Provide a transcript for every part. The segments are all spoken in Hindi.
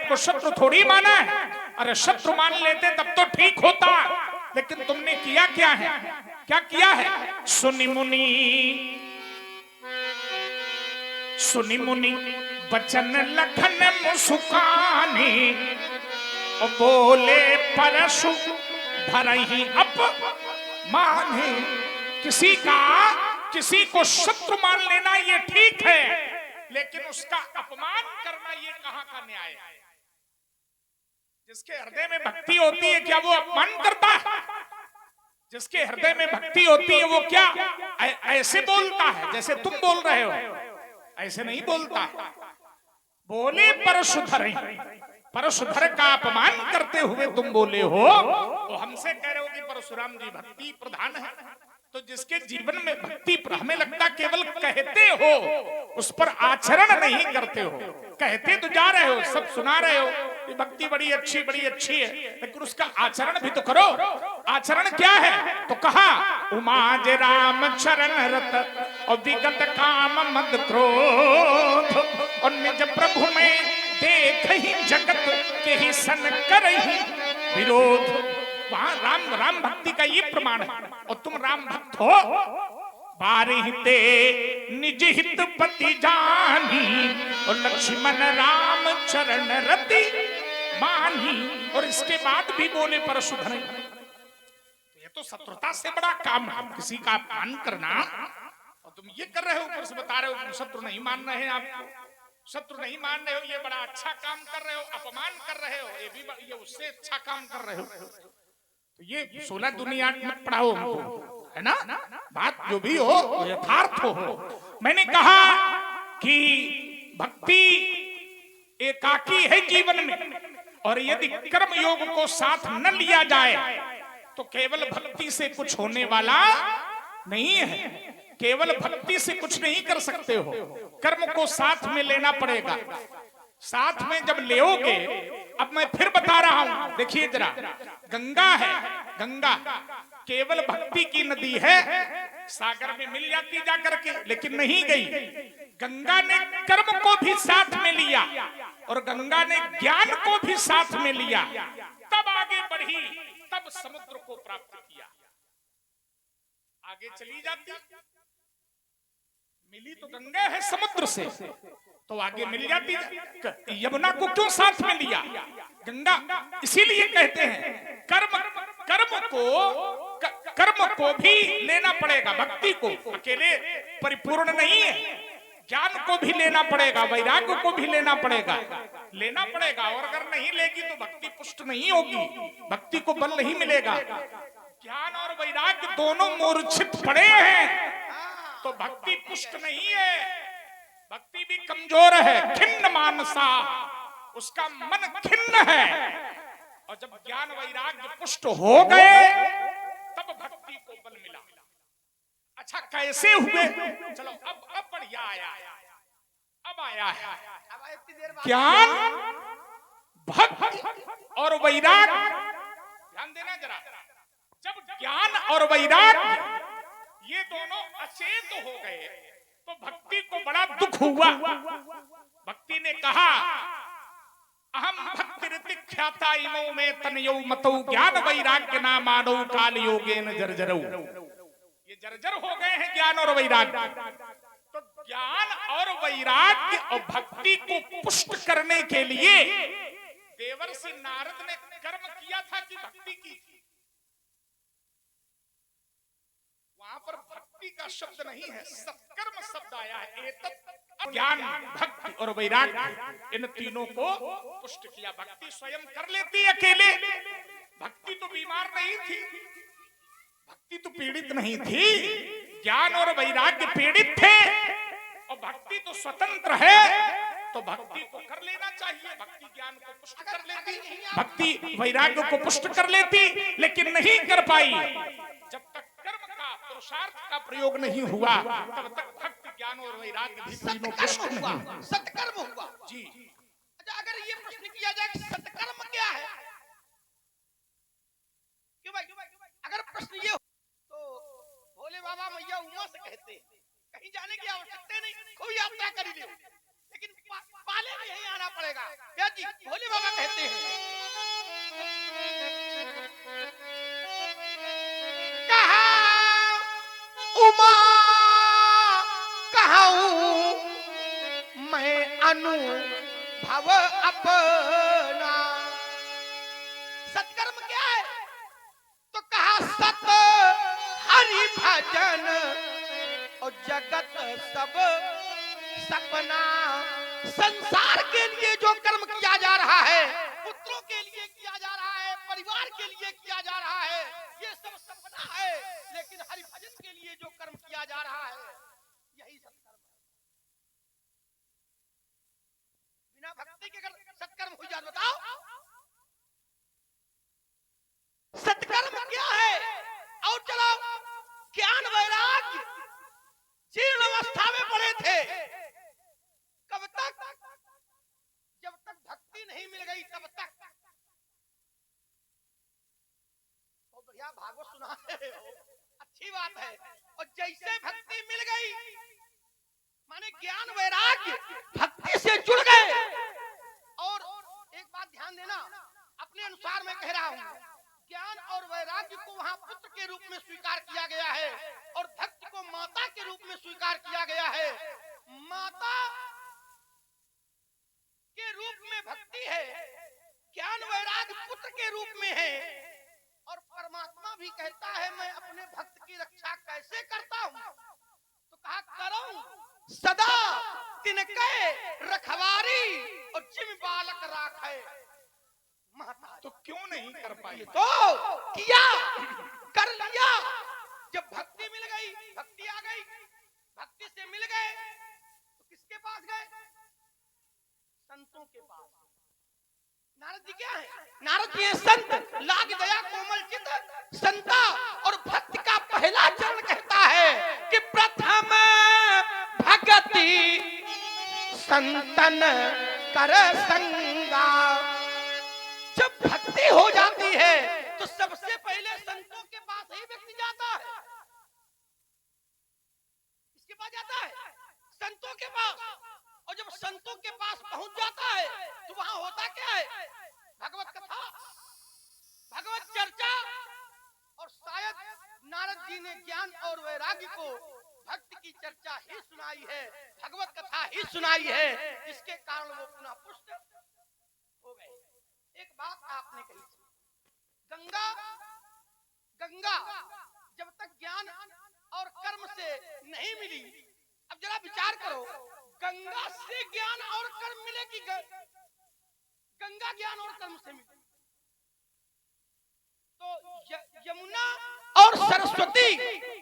आपको शत्रु थोड़ी माना है। अरे शत्रु मान लेते तब तो ठीक होता, लेकिन तुमने किया क्या है? क्या किया है? सुनी मुनि बचन लखन मुस्कानी, और बोले परशु धरहि अपमाने। किसी को शत्रु मान लेना ये ठीक है, लेकिन उसका अपमान करना ये कहां का न्याय है? जिसके हृदय में भक्ति होती है क्या वो अपमान करता है? जिसके हृदय में भक्ति होती है वो क्या ऐसे बोलता है जैसे तुम बोल रहे हो? ऐसे नहीं बोलता। बोले परशुधर, परशुधर का अपमान करते हुए तुम बोले हो, तो हमसे कह रहे हो कि परशुराम जी भक्ति प्रधान है। तो जिसके जीवन में भक्ति, हमें लगता केवल कहते हो, उस पर आचरण नहीं करते हो। कहते तो जा रहे हो, सब सुना रहे हो कि भक्ति बड़ी अच्छी है, लेकिन उसका आचरण भी तो करो। आचरण क्या है? तो कहा उमाज राम चरण रत और विगत काम मद क्रोध, और निज प्रभु में देख ही जगत के ही सन करहि विरोध। वहां राम भक्ति का ये प्रमाण है। और तुम राम भक्त हो। बारिहिते निज हित पति जानी, और लक्ष्मण राम चरण रति मानी। और इसके बाद भी बोले परशुधर। ये तो शत्रुता से बड़ा काम है, किसी का अपमान करना। और तुम ये कर रहे हो, ऊपर से बता रहे हो शत्रु नहीं मान रहे हैं आपको, शत्रु नहीं मान रहे हो, ये बड़ा अच्छा काम कर रहे हो, अपमान कर रहे हो, ये उससे अच्छा काम कर रहे हो। तो ये 16 दुनिया मत पढ़ाओ हमको, है ना? बात जो भी हो यथार्थ हो। मैंने कहा कि भक्ति एकाकी है जीवन में, और यदि कर्म योग को साथ न लिया जाए तो केवल भक्ति से कुछ होने वाला नहीं है। केवल भक्ति से कुछ नहीं कर सकते हो, कर्म को साथ में लेना पड़ेगा। साथ में जब लेओगे, अब मैं फिर बता रहा हूं, देखिए जरा, गंगा है, गंगा केवल भक्ति की नदी है, सागर में मिल जाती जाकर के, लेकिन नहीं गई। गंगा ने कर्म को भी साथ में लिया, और गंगा ने ज्ञान को भी साथ में लिया, तब आगे बढ़ी, तब समुद्र को प्राप्त किया। आगे चली जाती, मिली तो गंगा है समुद्र से, तो आगे मिल जाती। यमुना को क्यों साथ में लिया? गंगा इसीलिए कहते हैं कर्म को भी लेना पड़ेगा। भक्ति को अकेले परिपूर्ण नहीं है, ज्ञान को भी लेना पड़ेगा, वैराग्य को भी लेना पड़ेगा, और अगर नहीं लेगी तो भक्ति पुष्ट नहीं होगी, भक्ति को बल नहीं मिलेगा। ज्ञान और वैराग्य दोनों मूर्छित पड़े हैं तो भक्ति पुष्ट नहीं है, भक्ति भी कमजोर है। खिन्न मानसा, उसका मन खिन्न है। और जब ज्ञान वैराग्य पुष्ट हो गए तब भक्ति को बल मिला। अच्छा कैसे हुए? चलो अब बढ़िया आया, अब आया है ज्ञान, भक्ति और वैराग्य। ध्यान देना जरा, जब ज्ञान और वैराग्य ये दोनों अचेत हो गए तो भक्ति को बड़ा दुख हुआ। भक्ति ने कहा अहम भक्ति ख्याता इमो में तनयो मतौ, ज्ञान वैराग्य ना मानो काल योगेन जर्जरौ। ये जर्जर हो गए हैं ज्ञान और वैराग्य। तो ज्ञान और वैराग्य और भक्ति को पुष्ट करने के लिए देवर्षि नारद ने कर्म किया था कि भक्ति की थी? वहां पर भक्ति का शब्द नहीं है, सत्कर्म शब्द आया है। ज्ञान, भक्ति और वैराग्य, इन तीनों को पुष्ट किया। भक्ति स्वयं कर लेती अकेले, भक्ति तो बीमार नहीं थी, भक्ति तो पीड़ित नहीं थी, ज्ञान और वैराग्य पीड़ित थे, और भक्ति तो स्वतंत्र है, तो भक्ति को कर लेना चाहिए। भक्ति ज्ञान को पुष्ट कर लेती, भक्ति वैराग्य को पुष्ट कर लेती, लेकिन नहीं कर पाई। जब तक कर्म का, पुरुषार्थ का प्रयोग नहीं हुआ तब तक भक्ति, ज्ञान और वैराग्य भी तीनों पुष्ट नहीं हुआ, सत्कर्म हुआ। जी। अच्छा, अगर ये प्रश्न किया जाए कि सत्कर्म क्या है, क्यों भाई, अगर प्रश्न ये हो तो भोले बाबा मैया उमा से कहते कहीं जाने की आवश्यकता नहीं, कोई यात्रा कर ले, लेकिन पाले यहाँ यहीं आना पड़ेगा। व्यास जी भोले बाबा कहते हैं, कहा उमा कहूं मैं अनुभव अपना। सत्कर्म क्या है? तो कहा सत हरि भजन और जगत सब सपना। संसार के लिए जो कर्म किया जा रहा है, पुत्रों के लिए किया जा रहा है, परिवार के लिए किया जा रहा है, ये सब सपना है। लेकिन हरि भजन के लिए जो कर्म किया जा रहा है, यही सत्कर्म है। बिना भक्ति के अगर सत्कर्म हो जाए, बताओ सत्कर्म क्या है? और चलो ज्ञान वैराग्य जीर्ण अवस्था में पड़े थे, कब तक? जब तक भक्ति नहीं मिल गई तब तक। तो बढ़िया भागवत सुना रहे हो, अच्छी बात है। और जैसे भक्ति मिल गई, माने ज्ञान वैराग्य भक्ति से जुड़ गए। और एक बात ध्यान देना, अपने अनुसार मैं कह रहा हूं, ज्ञान और वैराग्य को वहां पुत्र के रूप में स्वीकार किया गया है और भक्ति को माता के रूप में स्वीकार किया गया है। माता के रूप में भक्ति है, ज्ञान वैराग्य पुत्र के रूप में है। और परमात्मा भी कहता है, मैं अपने भक्त की रक्षा कैसे करता हूं? तो कहा करूं सदा तिनके रखवारी और जिम बालक राखे। तो क्यों नहीं कर पाई? तो किया, कर लिया। जब भक्ति मिल गई, भक्ति आ गई, भक्ति से मिल गए, तो किसके पास गए? संतों के पास। नारद जी क्या है? नारद जी संत, लाग दया कोमल चित संता। और भक्ति का पहला चरण कहता है कि प्रथम भक्ति संतन कर संगा। जब भक्ति हो जाती है तो सबसे पहले संतों के पास ही व्यक्ति जाता है। किसके पास जाता है? संतों के पास। और जब संतों के पास पहुंच जाता है तो वहां होता क्या है? भगवत कथा, भगवत चर्चा। और शायद नारद जी ने ज्ञान और वैराग्य को भक्ति की चर्चा ही सुनाई है, भगवत कथा ही सुनाई है, जिसके कारण वो पुनः पुष्ट हो गए। एक बात आपने कही थी, गंगा गंगा जब तक ज्ञान और कर्म से नहीं मिली। अब जरा विचार करो, गंगा से ज्ञान और कर्म मिले कि गंगा ज्ञान और कर्म से मिले? तो यमुना और सरस्वती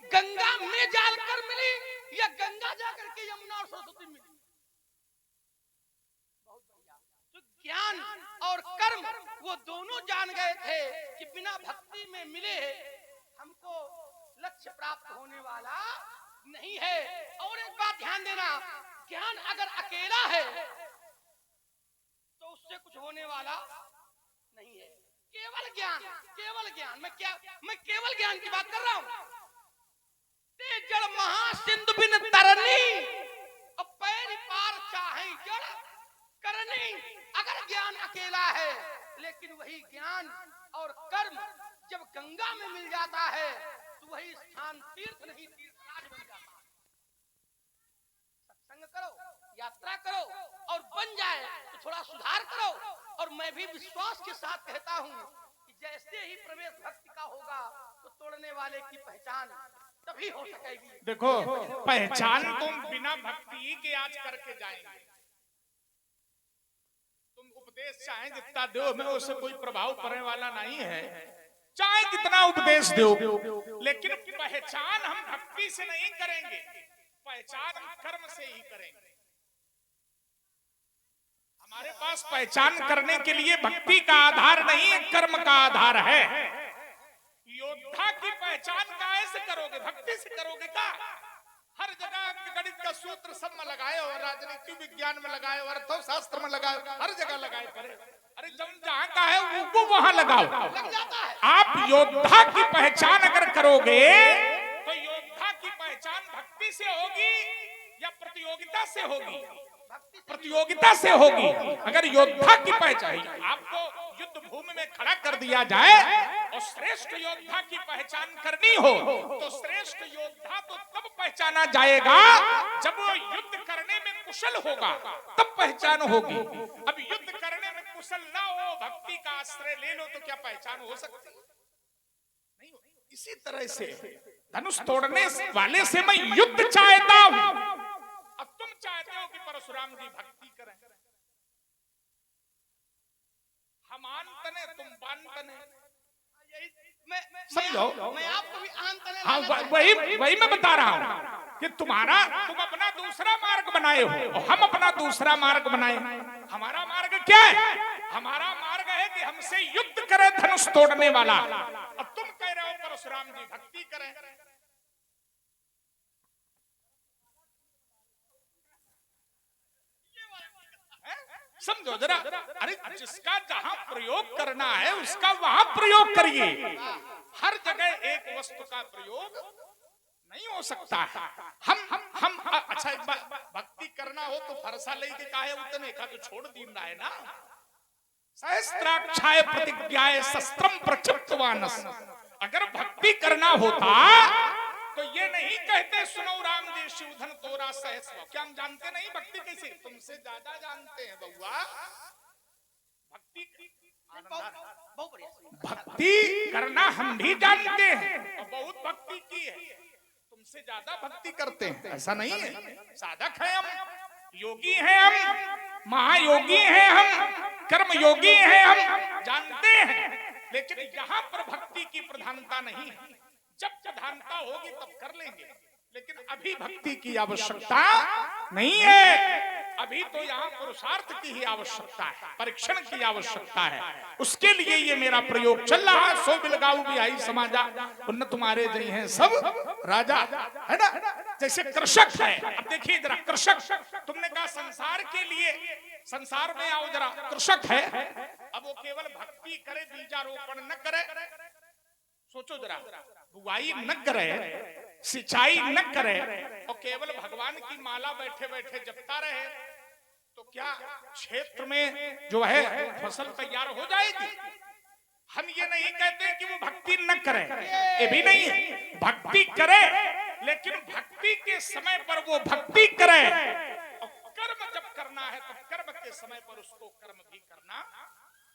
गंगा में जाकर मिली या गंगा जाकर के यमुना और सरस्वती मिली? बहुत बढ़िया। तो ज्ञान और कर्म वो दोनों जान गए थे कि बिना भक्ति में मिले हमको लक्ष्य प्राप्त होने वाला नहीं है। और एक बात ध्यान देना, ज्ञान अगर अकेला है तो उससे कुछ होने वाला नहीं है। केवल ज्ञान, केवल ज्ञान। मैं केवल ज्ञान की बात कर रहा हूं। ते जड़ महासिंधु बिन तरनी और पैर पार चाहे जड़ करनी। अगर ज्ञान अकेला है, लेकिन वही ज्ञान और कर्म जब गंगा में मिल जाता है तो वही स्थान तीर्थ नहीं तीर्थराज बन जाता है। सत्संग करो, यात्रा करो और बन जाए तो थोड़ा सुधार करो। और मैं भी विश्वास के साथ कहता हूं कि जैसे ही प्रवेश भक्ति का होगा तो तोड़ने वाले की पहचान तभी हो सकेगी। देखो, पहचान तुम बिना भक्ति के आज करके जाएंगे। तुम उपदेश चाहे जितना दो, में उससे कोई प्रभाव पड़ने वाला नहीं है। चाहे कितना उपदेश दो, लेकिन पहचान हम भक्ति से नहीं करेंगे, पहचान हम कर्म से ही करेंगे। हमारे पास पहचान करने के लिए भक्ति का आधार नहीं, कर्म का आधार है। योद्धा की पहचान कैसे करोगे? भक्ति से करोगे क्या? हर जगह गणित का सूत्र सब में लगाए और राजनीति विज्ञान में लगाए और अर्थशास्त्र में लगाए, हर जगह लगाए करे। अरे जहाँ का है वो वहां लगाओ। आप योद्धा की पहचान अगर करोगे तो योद्धा की पहचान भक्ति से होगी या प्रतियोगिता से होगी? भक्ति प्रतियोगिता से होगी। अगर योद्धा की पहचान, आपको युद्ध भूमि में खड़ा कर दिया जाए और श्रेष्ठ योद्धा की पहचान करनी हो, तो श्रेष्ठ योद्धा तो तब पहचाना जाएगा जब वो युद्ध करने में कुशल होगा, तब पहचान होगी। अब युद्ध करने में कुशल ना हो, भक्ति का आश्रय ले लो, तो क्या पहचान हो सकती है? नहीं हो। इसी तरह से धनुष तोड़ने वाले से मैं युद्ध चाहता हूं, अब तुम चाहते हो कि परशुराम जी भक्ति करें। हम आन तने, तुम बान तने, समझो। मैं आपको भी आन तने, हाँ, वही मैं बता रहा हूं कि तुम अपना दूसरा मार्ग बनाए हो और हम अपना दूसरा मार्ग बनाए। हमारा मार्ग क्या है? हमारा मार्ग है कि हमसे युद्ध करे धनुष तोड़ने वाला, और तुम कह रहे हो परशुराम जी भक्ति करें। समझो जरा, अरे जिसका जहां प्रयोग करना है उसका वहां प्रयोग करिए। हर जगह एक वस्तु का प्रयोग नहीं हो सकता है। हम अच्छा, एक बात, भक्ति करना हो तो फरसा लेके काहे उतने का तो छोड़ दीन रहा है ना। सहस्त्राक्षाय प्रतिज्ञाय शस्त्रम प्रक्षिप्तवानस। अगर भक्ति करना होता तो ये नहीं कहते सुनो राम जी शिवधन तोरा सहस्व। क्या हम जानते नहीं भक्ति कैसे? तुमसे ज्यादा जानते हैं बउआ। भक्ति भक्ति करना हम भी जानते हैं और बहुत भक्ति की है, तुमसे ज्यादा भक्ति करते हैं, ऐसा नहीं है। साधक है हम, योगी हैं हम, महायोगी हैं हम, कर्म योगी हैं हम, जानते हैं। लेकिन यहाँ पर भक्ति की प्रधानता नहीं है। जब प्रधानता होगी तब कर लेंगे, लेकिन अभी भक्ति की आवश्यकता नहीं है। अभी तो यहाँ पुरुषार्थ की ही आवश्यकता है, परीक्षण की आवश्यकता है। उसके लिए ये मेरा प्रयोग चल रहा है। सो बिलगाऊ भी आई समाजा, उन तुम्हारे जई हैं सब राजा, है ना। जैसे कृषक है, अब देखिए जरा, कृषक तुमने कहा संसार के लिए, संसार में आओ जरा, कृषक है। अब वो केवल भक्ति करे, बीजारोपण न करे, सोचो जरा, बुआई न करे, सिंचाई न करे और केवल भगवान की माला बैठे बैठे जपता रहे, तो क्या क्षेत्र में जो है फसल तैयार हो जाएगी? हम ये नहीं कहते कि वो भक्ति न करे, ये भी नहीं है। भक्ति करे, लेकिन भक्ति के समय पर वो भक्ति करे, और कर्म जब करना है तो कर्म के समय पर उसको कर्म भी करना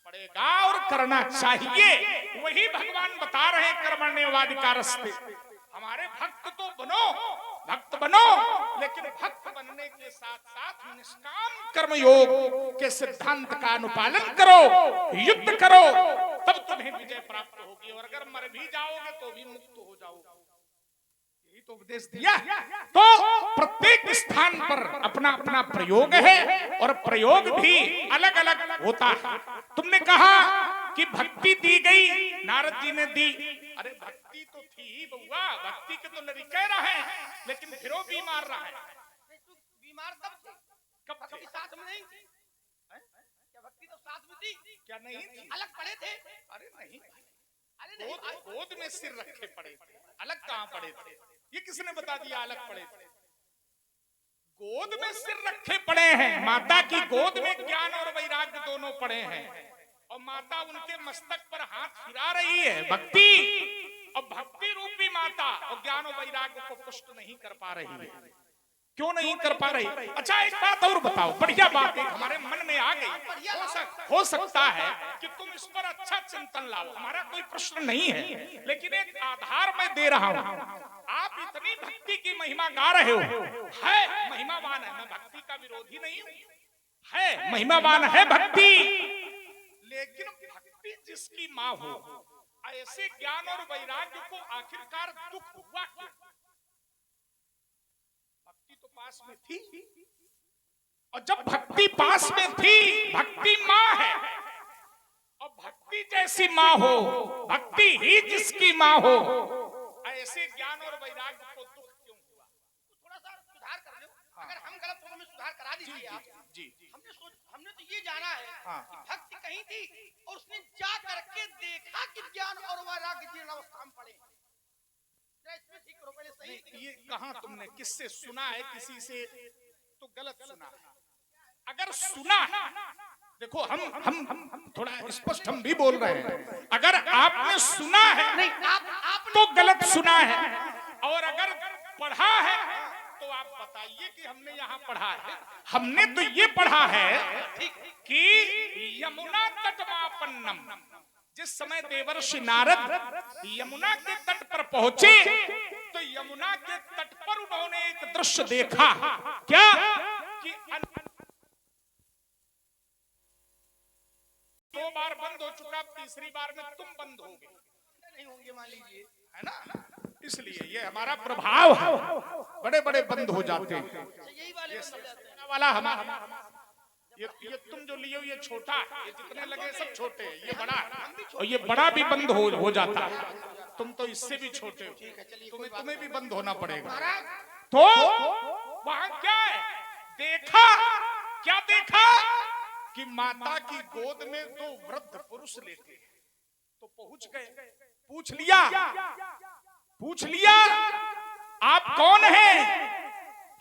पड़ेगा और करना चाहिए। वही भगवान बता रहे हैं कर्मण्येवाधिकारस्ते। हमारे भक्त तो बनो, भक्त बनो, लेकिन भक्त बनने के साथ साथ निष्काम कर्म योग के सिद्धांत का अनुपालन करो, युद्ध करो, तब तुम्हें विजय प्राप्त होगी। और अगर मर भी जाओगे तो भी मुक्त हो जाओगे। यही तो उपदेश दिया। तो प्रत्येक स्थान पर अपना अपना प्रयोग है और प्रयोग भी अलग अलग होता है। तुमने कहा कि भक्ति दी गई, नारद जी ने दी। अरे भक्ति तो थी ही बउआ, भक्ति के तो लड़ी कह रहे हैं, लेकिन फिर वो बीमार रहा है। बीमार कब थे? साथ में नहीं थी क्या? भक्ति तो साथ में थी क्या? नहीं थी, अलग पड़े थे। अरे नहीं, अरे नहीं, गोद में सिर रखे पड़े थे, अलग कहाँ पड़े थे? ये किसने बता दिया अलग पड़े थे? गोद में सिर रखे पड़े हैं। माता की गोद में ज्ञान और वैराग्य दोनों पड़े हैं, और माता उनके मस्तक पर हाथ फिरा रही है। भक्ति और भक्ति रूपी माता और ज्ञान और वैराग्य को पुष्ट नहीं कर पा रही है। क्यों नहीं कर पा रही? अच्छा, एक बात और बताओ, बढ़िया बात एक हमारे मन में आ गई। हो सकता है कि तुम इस पर अच्छा चिंतन लाओ, हमारा कोई प्रश्न नहीं है, लेकिन एक आधार मैं दे रहा हूं। आप इतनी भक्ति की महिमा गा रहे हो, है महिमावान है, मैं भक्ति का विरोधी नहीं हूं, है महिमावान है भक्ति, लेकिन भक्ति जिसकी माँ हो, ऐसे ज्ञान और वैराग्य को आखिरकार दुख हुआ क्यों? भक्ति तो पास में थी, और जब भक्ति पास में थी, भक्ति माँ है, और भक्ति जैसी माँ हो, भक्ति ही जिसकी माँ हो, ऐसे ज्ञान और वैराग्य को दुख क्यों हुआ? थोड़ा सा सुधार कर लो। अगर हम गलत हो तो हमें सुधार करा दीजिए आप। जी, हमने तो ये जाना है कि भक्ति कहीं थी और उसने जा करके देखा कि ज्ञान और वैराग्य जीर्ण अवस्था में पड़े। इसमें ठीक करो पहले, सही ये कहाँ तुमने किससे सुना है? किसी से तो गलत सुना है। अगर सुना है, देखो हम थोड़ा स्पष्ट हम भी बोल रहे हैं, अगर आपने सुना है नहीं, आप तो गलत सुना है, और अगर पढ़ा है तो आप बताइए कि हमने यहाँ पढ़ा है। हमने तो ये पढ़ा है कि यमुना तटमापन्नम, जिस समय देवर्षि नारद यमुना के तट पर पहुंचे तो यमुना के तट पर उन्होंने एक दृश्य देखा। क्या कि 2 बार बंद हो चुका, तीसरी बार में तुम बंद हो गए, नहीं होंगे मान लीजिए, है ना। इसलिए ये हमारा प्रभाव है, बड़े बड़े बंद हो जाते हैं। यही वाले बंद हो जाते हैं। वाला हमारा ये तुम जो लिए हो ये छोटा है, ये जितने लगे सब छोटे हैं, ये बड़ा है, और ये बड़ा भी बंद हो जाता है। तुम तो इससे भी छोटे हो, तुम्हें भी बंद होना पड़ेगा। तो वहां क्या है, देखा, क्या देखा कि माता की गोद में 2 वृद्ध पुरुष लेटे, तो पहुंच गए, पूछ लिया आप कौन हैं,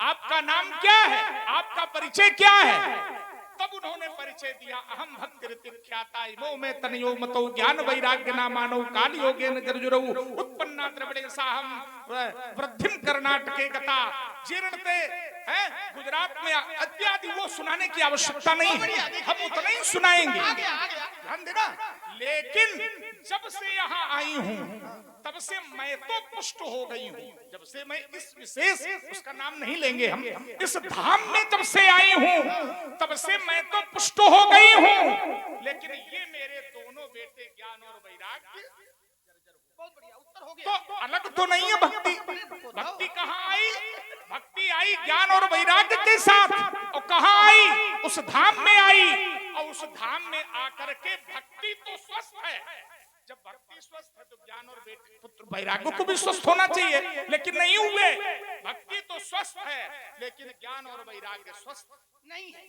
आपका नाम क्या है, आपका परिचय क्या है। तब उन्होंने परिचय दिया, अहम भक्ति ख्याता इमो में तनयो मतो ज्ञान वैराग्य ना मानव काल योगेन जर्जुरऊ उत्पन्ना त्रिवड़े साहम वृद्धिम कर्नाटके गता जीर्णते है। गुजरात में इत्यादि वो सुनाने की आवश्यकता नहीं है, हम उतना ही सुनाएंगे, ध्यान देना। लेकिन जब से यहाँ आई हूँ तब से मैं तो पुष्ट हो गई हूँ, जब से मैं इस विशेष, उसका नाम नहीं लेंगे हम, इस धाम में जब से आई हूँ तब से मैं तो पुष्ट हो गई हूँ। लेकिन ये मेरे दोनों बेटे ज्ञान और वैराग्य, बहुत बढ़िया उत्तर हो गया। तो अलग तो नहीं है भक्ति। भक्ति कहाँ आई, भक्ति आई ज्ञान और वैराग्य के साथ, और कहाँ आई, उस धाम में आई, और उस धाम में आकर के भक्ति तो स्वस्थ है। जब भक्ति स्वस्थ है तो ज्ञान और पुत्र वैराग्य को भी स्वस्थ होना चाहिए, लेकिन नहीं हुए। भक्ति तो स्वस्थ है लेकिन ज्ञान और वैराग्य स्वस्थ नहीं है।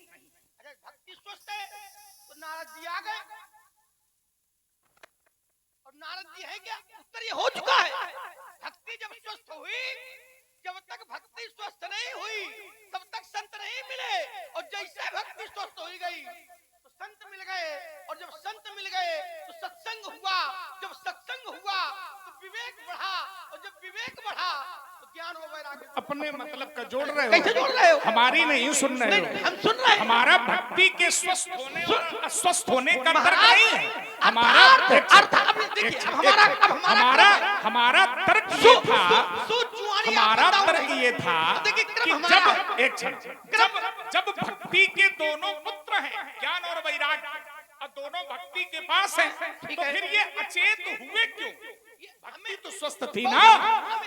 अगर भक्ति स्वस्थ है तो नारद जी आ गए, और नारद जी है क्या, उत्तर ये हो चुका है। भक्ति जब स्वस्थ हुई, जब तक भक्ति स्वस्थ नहीं हुई तब तक संत नहीं मिले, और जैसे भक्ति स्वस्थ हो गई तो संत मिल गए, और जब संत मिल गए तो सत्संग हुआ, जब सत्संग हुआ तो विवेक बढ़ा, और जब विवेक बढ़ा तो ज्ञान और वैराग्य। अपने मतलब का जोड़ रहे हो, कैसे जोड़ रहे हो, हमारी नहीं सुन रहे हो, हम सुन रहे हैं। हमारा भक्ति के स्वस्थ होने और अस्वस्थ होने का तर्क नहीं है, हमारा अर्थ देखिए, हमारा तर्क ये था, हमारा तर्क ये था कि जब एक क्षण, जब भक्ति के दोनों पुत्र हैं ज्ञान और वैराग्य, और दोनों भक्ति के पास हैं, तो फिर ये अचेत हुए क्यों? भक्ति तो स्वस्थ थी ना,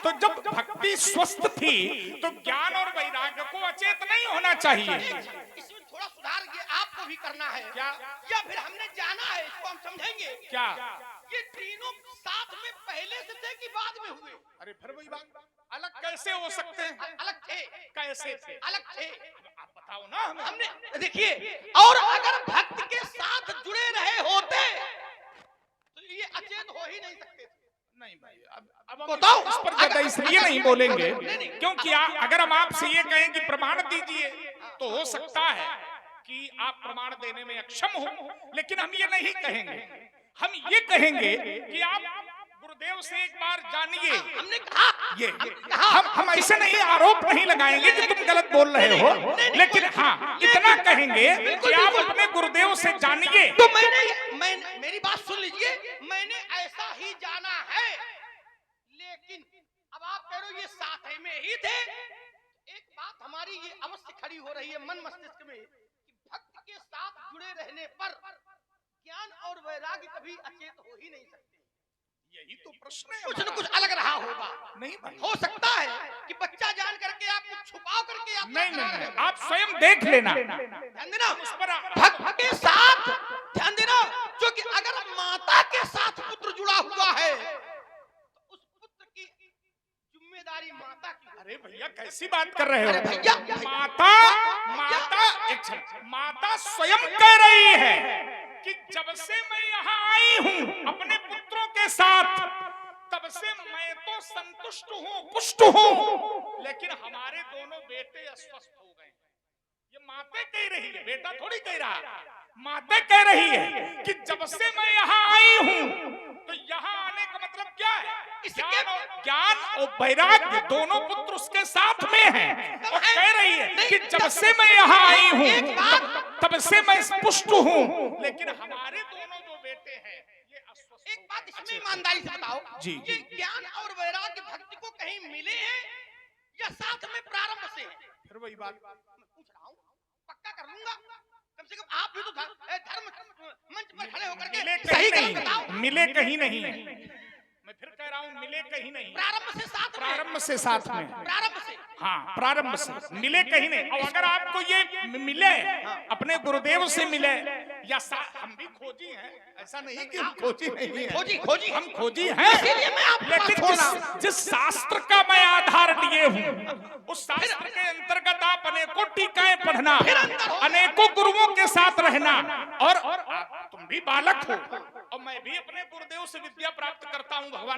तो जब भक्ति स्वस्थ थी तो ज्ञान और वैराग्य को अचेत नहीं होना चाहिए। इसमें थोड़ा सुधार ये आपको भी करना है क्या, या फिर हमने जाना है, इसको हम समझेंगे क्या ये तीनों साथ में पहले से थे कि बाद में हुए? अरे फिर वही बात, अलग कैसे हो सकते हैं? अलग थे, कैसे थे? अलग थे, आप बताओ ना हमें। हमने देखिए, और अगर भक्त के साथ जुड़े रहे होते तो ये अचेत हो ही नहीं सकते थे। नहीं भाई, अब बताओ, इस पर ज्यादा इसलिए नहीं बोलेंगे क्योंकि अगर हम आपसे ये कहें कि प्रमाण दीजिए तो हो सकता है कि आप प्रमाण देने में अक्षम हो, लेकिन हम ये नहीं कहेंगे। हम ये कहेंगे कि आप गुरुदेव से एक बार जानिए। हमने कहा ये हम ऐसे नहीं आरोप नहीं लगाएंगे कि तुम गलत बोल रहे हो, लेकिन हाँ इतना कहेंगे कि आप अपने गुरुदेव से जानिए। तो मैंने मेरी बात सुन लीजिए, मैंने ऐसा ही जाना है, लेकिन अब आप कह रहे हो ये साथ में ही थे। एक बात हमारी ये अवश्य खड़ी हो रही है मन मस्तिष्क में कि भक्त के साथ जुड़े रहने पर ज्ञान और वैराग्य कभी अचेत हो ही नहीं सकते। यही तो प्रश्न है, कुछ न कुछ अलग रहा होगा। नहीं भाई, हो सकता है कि बच्चा जान करके आप कुछ छुपाव करके आप नहीं, आप स्वयं देख लेना, ध्यान देना उस पर भक्त के साथ, ध्यान देना, जो कि अगर माता के साथ पुत्र जुड़ा हुआ है तो उस पुत्र की जिम्मेदारी माता की। अरे भैया कैसी बात कर रहे हो? भैया माता एक क्षण, माता स्वयं कह रही है कि जब से मैं यहाँ आई हूँ अपने पुत्रों के साथ तब से मैं तो संतुष्ट हूँ, पुष्ट हूँ, लेकिन हमारे दोनों बेटे अस्वस्थ हो गए। ये माते कह रही है, बेटा थोड़ी कह रहा है। माते कह रही है कि जब से मैं यहाँ आई हूँ, तो यहाँ आने का मतलब क्या है? ज्ञान और वैराग्य दोनों पुत्र उसके साथ में हैं। और कह रही है कि जब से मैं यहाँ आई हूँ, तब से मैं पुष्ट हूँ। लेकिन हमारे दोनों जो बेटे हैं, ये अस्वस्थ। एक बात इसमें ईमानदारी से बताओ जी, ये ज्ञान और वैराग्य भक्ति को कहीं मिले हैं या साथ में प्रारंभ से हैं? फिर वही बात मैं पूछ रहा हूँ, पक्का कर लूंगा। कम से कम आप भी तो धर्म मंच पर खड़े होकर के मिले सही कहीं गलत बताओ। नहीं, मिले कहीं नहीं। मैं फिर कह रहा हूँ, मिले कहीं नहीं। प्रारंभ से साथ में, प्रारंभ से साथ में, प्रारंभ से। हाँ प्रारंभ से मिले कहीं नहीं। और अगर आपको ये मिले, अपने गुरुदेव से मिले, या हम भी खोजी हैं, ऐसा नहीं कि हम खोजी नहीं हैं। खोजी हम खोजी हैं, इसीलिए मैं आपके पास लेकिन खोज रहा हूं। जिस शास्त्र का मैं आधार लिए हूँ, उस शास्त्र के अंतर्गत आप अनेकों टीकाएं पढ़ना, अनेकों गुरुओं के साथ रहना, और तुम भी बालक हो और मैं भी अपने गुरुदेव से विद्या प्राप्त करता हूँ। भगवान